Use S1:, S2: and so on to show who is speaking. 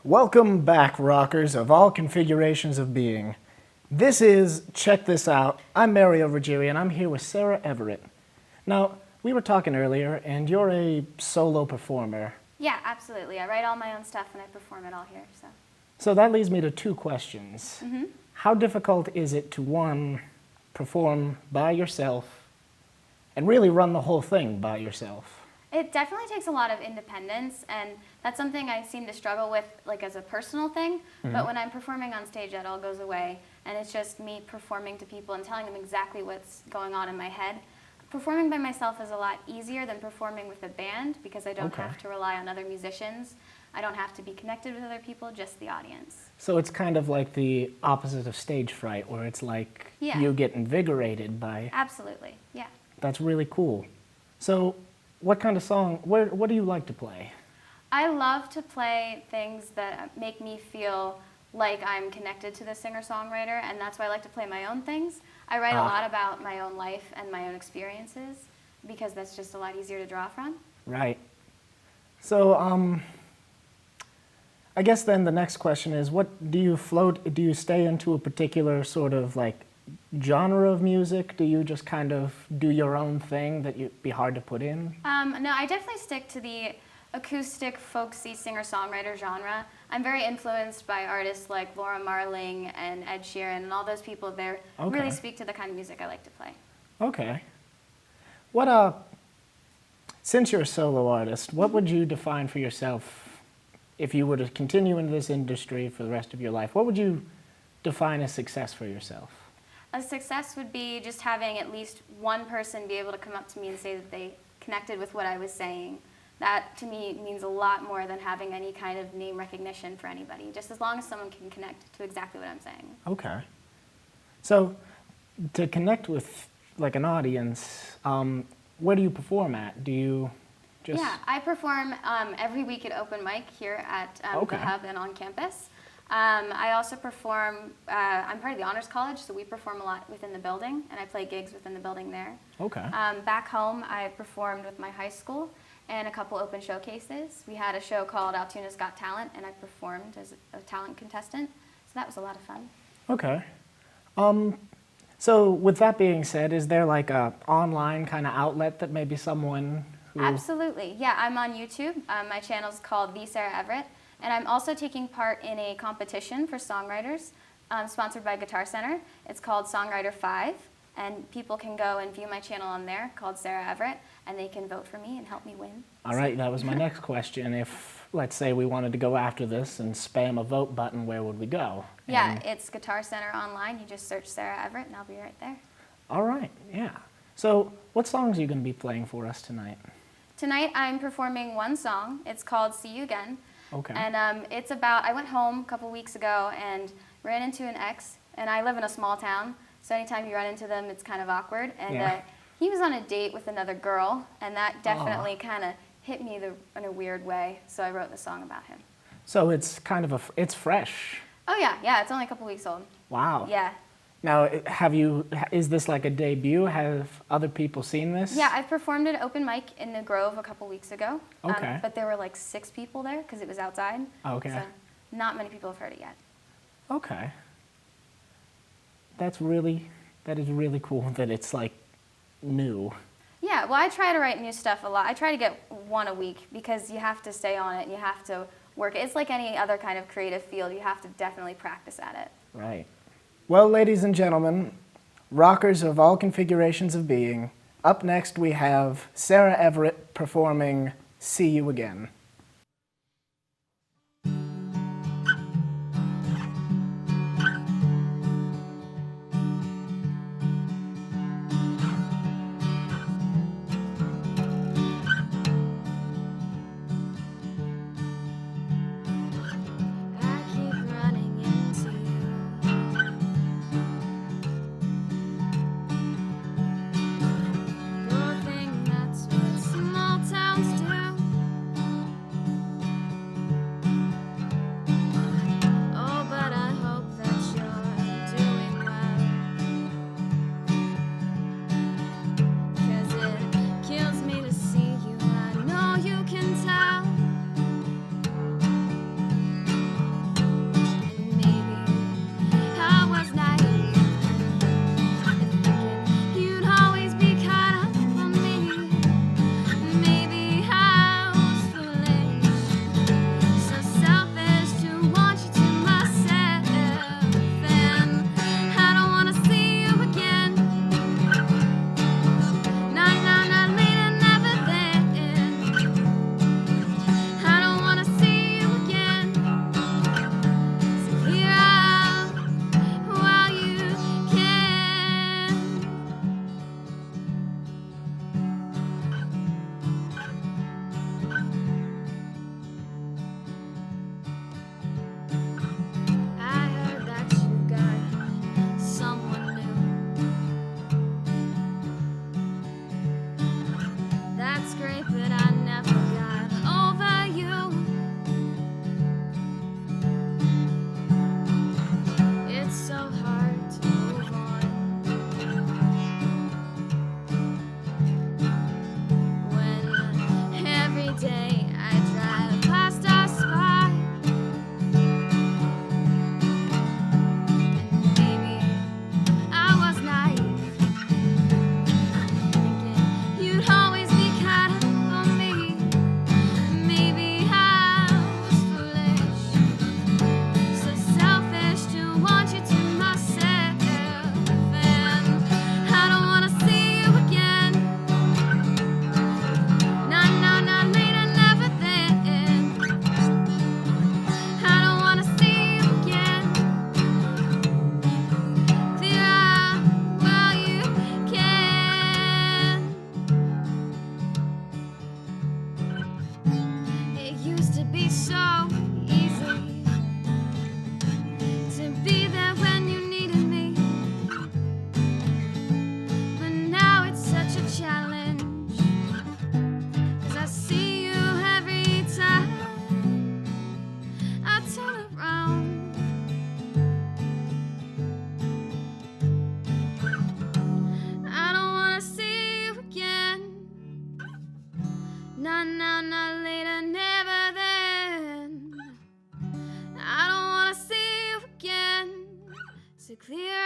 S1: Welcome back, rockers of all configurations of being. This is Check This Out. I'm Mario Ruggieri, and I'm here with Sarah Everett. Now, we were talking earlier, and you're a solo performer.
S2: Yeah, absolutely. I write all my own stuff, and I perform it all here.
S1: So that leads me to two questions.
S2: Mm-hmm.
S1: How difficult is it to, one, perform by yourself, and really run the whole thing by yourself?
S2: It definitely takes a lot of independence, and that's something I seem to struggle with, like as a personal thing.
S1: Mm-hmm.
S2: But when I'm performing on stage, that all goes away, and it's just me performing to people and telling them exactly what's going on in my head. Performing by myself is a lot easier than performing with a band because I don't have to rely on other musicians. I don't have to be connected with other people, just the audience.
S1: So it's kind of like the opposite of stage fright, where it's like you get invigorated by...
S2: Absolutely, yeah.
S1: That's really cool. So what kind of song, what do you like to play?
S2: I love to play things that make me feel like I'm connected to the singer-songwriter, and that's why I like to play my own things. I write a lot about my own life and my own experiences because that's just a lot easier to draw from.
S1: Right. So, I guess then the next question is, what do you stay into a particular sort of like genre of music? Do you just kind of do your own thing that you'd be hard to put in?
S2: No, I definitely stick to the acoustic, folksy singer-songwriter genre. I'm very influenced by artists like Laura Marling and Ed Sheeran, and all those people there really speak to the kind of music I like to play.
S1: Okay. Since you're a solo artist, what would you define for yourself if you were to continue in this industry for the rest of your life? What would you define as success for yourself?
S2: A success would be just having at least one person be able to come up to me and say that they connected with what I was saying. That, to me, means a lot more than having any kind of name recognition for anybody, just as long as someone can connect to exactly what I'm saying.
S1: Okay. So, to connect with, like, an audience, where do you perform at? Do you just...
S2: Yeah, I perform every week at open mic here at the Hub and on campus. I also perform, I'm part of the Honors College, so we perform a lot within the building, and I play gigs within the building there.
S1: Okay.
S2: Back home, I performed with my high school and a couple open showcases. We had a show called Altoona's Got Talent, and I performed as a talent contestant, so that was a lot of fun. Okay.
S1: So with that being said, is there like a online kind of outlet that maybe someone who...
S2: Absolutely, yeah, I'm on YouTube. My channel's called The Sarah Everett, and I'm also taking part in a competition for songwriters sponsored by Guitar Center. It's called Songwriter 5, and people can go and view my channel on there called Sarah Everett, and they can vote for me and help me win.
S1: All right, that was my next question. If, let's say, we wanted to go after this and spam a vote button, where would we go?
S2: Yeah, it's Guitar Center online. You just search Sarah Everett, and I'll be right there.
S1: All right, yeah. So what songs are you going to be playing for us tonight?
S2: Tonight I'm performing one song. It's called See You Again.
S1: Okay.
S2: And it's about, I went home a couple weeks ago and ran into an ex, and I live in a small town, so anytime you run into them, it's kind of awkward. And he was on a date with another girl, and that definitely kind of hit me in a weird way, so I wrote the song about him.
S1: So it's kind of it's fresh.
S2: Oh yeah, it's only a couple weeks old.
S1: Wow.
S2: Yeah.
S1: Now, is this like a debut? Have other people seen this?
S2: Yeah, I performed at open mic in the Grove a couple weeks ago.
S1: Okay.
S2: But there were like 6 people there because it was outside.
S1: Okay.
S2: So not many people have heard it yet.
S1: Okay. That is really cool that it's like new.
S2: Yeah, well, I try to write new stuff a lot. I try to get one a week because you have to stay on it and you have to work. It's like any other kind of creative field. You have to definitely practice at it.
S1: Right. Well, ladies and gentlemen, rockers of all configurations of being, up next we have Sarah Everett performing See You Again.
S3: That's what small towns do. to clear